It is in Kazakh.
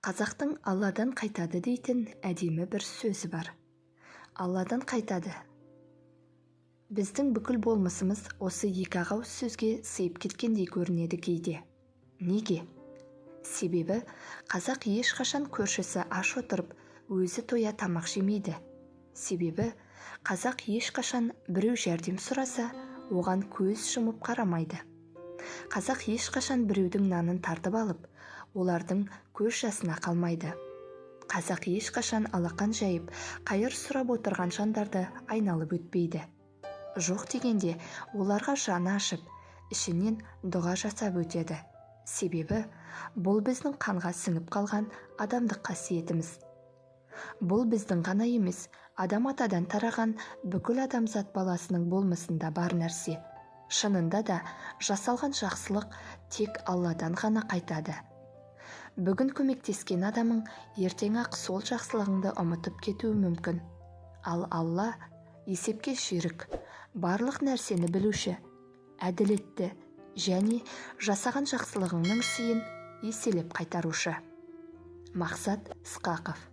Қазақтың Алладан қайтады дейтін әдемі бір сөзі бар. Алладан қайтады. Біздің бүкіл болмысымыз осы екі ақ ауыз сөзге сыйып кеткендей көрінеді кейде. Неге? Себебі қазақ ешқашан көршісі аш отырып, өзі тоя тамақ жемейді. Себебі қазақ ешқашан біреу жәрдем сұраса, оған көз жұмып қарамайды. Қазақ ешқашан біреудің нанын тартып алып, олардың көз жасына қалмайды. Қазақ ешқашан алақан жайып, қайыр сұрап отырған жандарды айналып өтпейді. Жоқ дегенде оларға жаны ашып, ішінен дұға жасап өтеді. Себебі бұл біздің қанға сіңіп қалған адамдық қасиетіміз. Бұл біздің ғана емес, адам атадан тараған бүкіл адамзат баласының болмысында бар нәрсе. Шынында да жасалған жақсылық тек Алладан ғана қайтады. Бүгін көмектескен адамың ертең-ақ сол жақсылығыңды ұмытып кетуі мүмкін. Ал Алла есепке жүйрік, барлық нәрсені білуші, әділетті және жасаған жақсылығыңның сыйын еселеп қайтарушы. Мақсат Ысқақов.